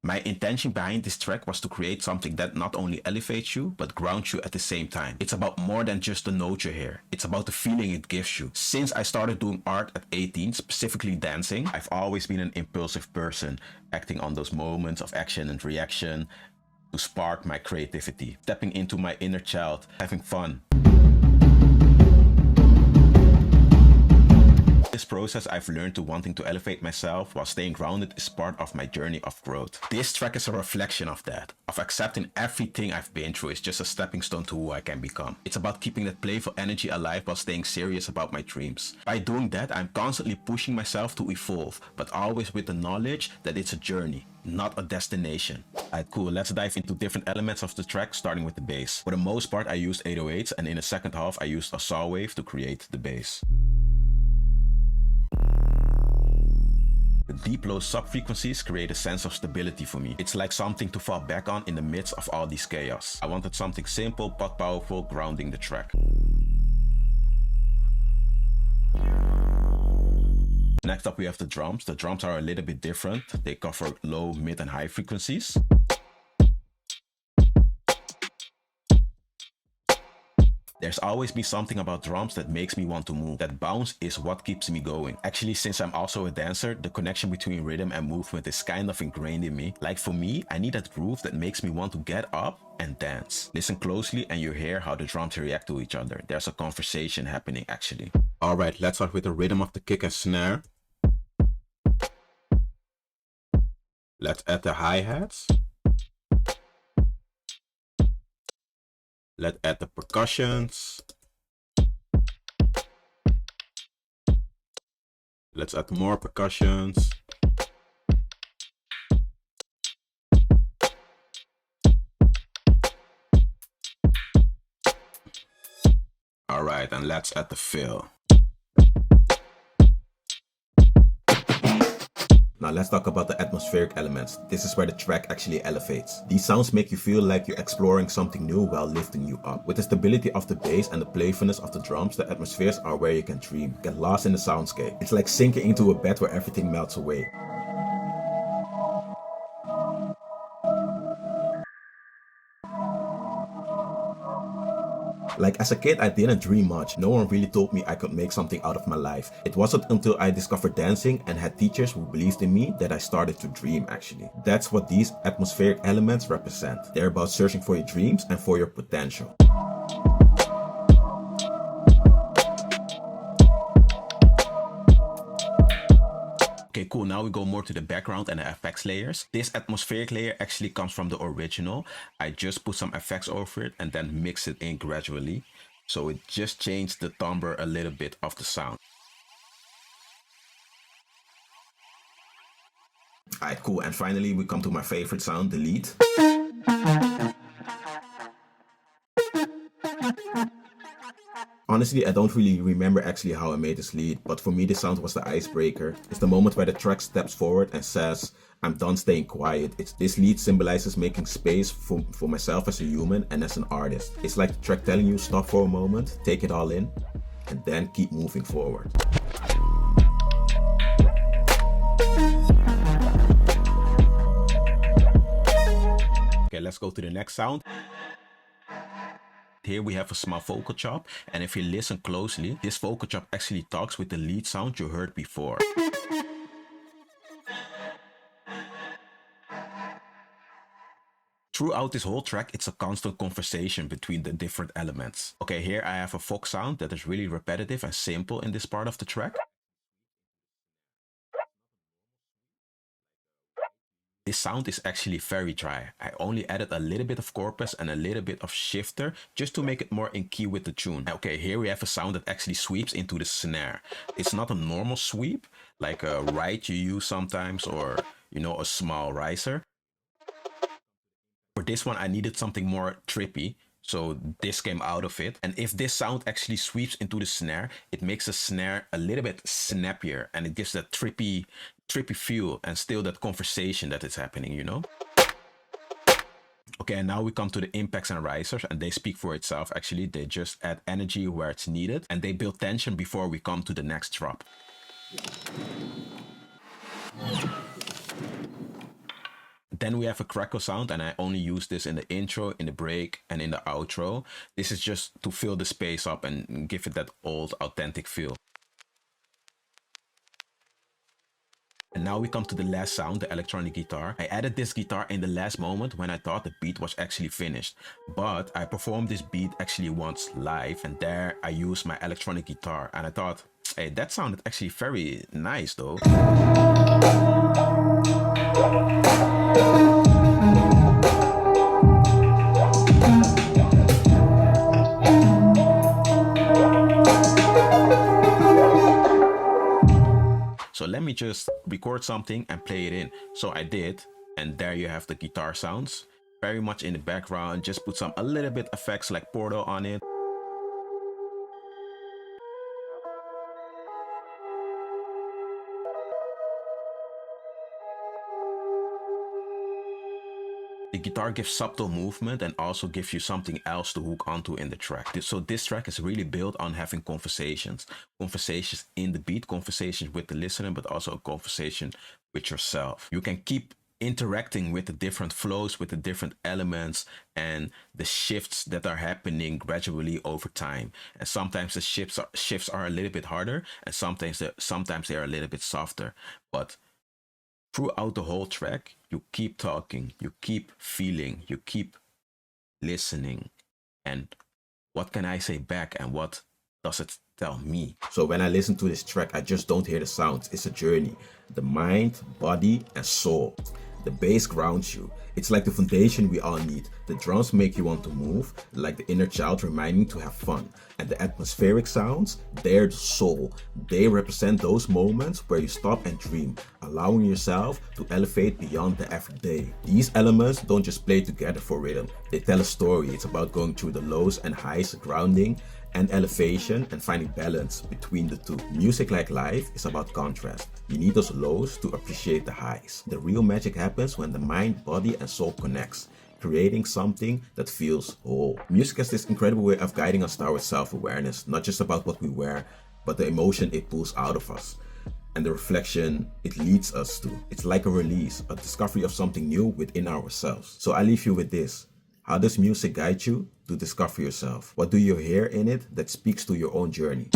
My intention behind this track was to create something that not only elevates you, but grounds you at the same time. It's about more than just the note you hear. It's about the feeling it gives you. Since I started doing art at 18, specifically dancing, I've always been an impulsive person, acting on those moments of action and reaction to spark my creativity, stepping into my inner child, having fun. This process, I've learned to wanting to elevate myself while staying grounded is part of my journey of growth. This track is a reflection of that, of accepting everything I've been through is just a stepping stone to who I can become. It's about keeping that playful energy alive while staying serious about my dreams. By doing that, I'm constantly pushing myself to evolve, but always with the knowledge that it's a journey, not a destination. Alright, cool, let's dive into different elements of the track, starting with the bass. For the most part, I used 808s, and in the second half, I used a saw wave to create the bass. The deep low sub-frequencies create a sense of stability for me. It's like something to fall back on in the midst of all this chaos. I wanted something simple but powerful, grounding the track. Next up we have the drums. The drums are a little bit different. They cover low, mid and high frequencies. There's always been something about drums that makes me want to move. That bounce is what keeps me going. Actually, since I'm also a dancer, the connection between rhythm and movement is kind of ingrained in me. Like for me, I need that groove that makes me want to get up and dance. Listen closely and you hear how the drums react to each other. There's a conversation happening actually. Alright, let's start with the rhythm of the kick and snare. Let's add the hi-hats. Let's add the percussions. Let's add more percussions. All right, and let's add the fill. Now let's talk about the atmospheric elements. This is where the track actually elevates. These sounds make you feel like you're exploring something new while lifting you up. With the stability of the bass and the playfulness of the drums, the atmospheres are where you can dream, get lost in the soundscape. It's like sinking into a bed where everything melts away. Like as a kid, I didn't dream much. No one really told me I could make something out of my life. It wasn't until I discovered dancing and had teachers who believed in me that I started to dream actually. That's what these atmospheric elements represent. They're about searching for your dreams and for your potential. Okay, cool. Now we go more to the background and the effects layers. This atmospheric layer actually comes from the original. I just put some effects over it and then mix it in gradually. So it just changed the timbre a little bit of the sound. Alright, cool. And finally we come to my favorite sound, the lead. Honestly, I don't really remember actually how I made this lead, but for me this sound was the icebreaker. It's the moment where the track steps forward and says, I'm done staying quiet. This lead symbolizes making space for myself as a human and as an artist. It's like the track telling you stop for a moment, take it all in, and then keep moving forward. Okay, let's go to the next sound. Here we have a small vocal chop, and if you listen closely, this vocal chop actually talks with the lead sound you heard before. Throughout this whole track, it's a constant conversation between the different elements. Okay, here I have a Vox sound that is really repetitive and simple in this part of the track. This sound is actually very dry. I only added a little bit of corpus and a little bit of shifter just to make it more in key with the tune. Okay, here we have a sound that actually sweeps into the snare. It's not a normal sweep, like a ride you use sometimes, or, you know, a small riser. For this one, I needed something more trippy, so this came out of it. And if this sound actually sweeps into the snare, it makes the snare a little bit snappier, and it gives that trippy feel and still that conversation that is happening, you know? Okay, and now we come to the impacts and risers, and they speak for itself actually. They just add energy where it's needed, and they build tension before we come to the next drop. Then we have a crackle sound, and I only use this in the intro, in the break, and in the outro. This is just to fill the space up and give it that old, authentic feel. And now we come to the last sound, the electronic guitar. I added this guitar in the last moment when I thought the beat was actually finished. But I performed this beat actually once live, and there I used my electronic guitar. And I thought, hey, that sounded actually very nice though. So let me just record something and play it in. So I did, and there you have the guitar sounds. Very much in the background, just put a little bit effects like Portal on it. The guitar gives subtle movement and also gives you something else to hook onto in the track. So this track is really built on having conversations. Conversations in the beat, conversations with the listener, but also a conversation with yourself. You can keep interacting with the different flows, with the different elements and the shifts that are happening gradually over time. And sometimes the shifts are a little bit harder, and sometimes they are a little bit softer. But throughout the whole track, you keep talking, you keep feeling, you keep listening. And what can I say back, and what does it tell me? So when I listen to this track, I just don't hear the sounds. It's a journey. The mind, body, and soul. The bass grounds you. It's like the foundation we all need. The drums make you want to move, like the inner child reminding to have fun. And the atmospheric sounds, they're the soul. They represent those moments where you stop and dream, allowing yourself to elevate beyond the everyday. These elements don't just play together for rhythm. They tell a story. It's about going through the lows and highs, grounding and elevation, and finding balance between the two. Music, like life, is about contrast. You need those lows to appreciate the highs. The real magic happens when the mind, body, and soul connects, creating something that feels whole. Music has this incredible way of guiding us towards self-awareness, not just about what we wear, but the emotion it pulls out of us and the reflection it leads us to. It's like a release, a discovery of something new within ourselves. So I leave you with this. How does music guide you to discover yourself? What do you hear in it that speaks to your own journey?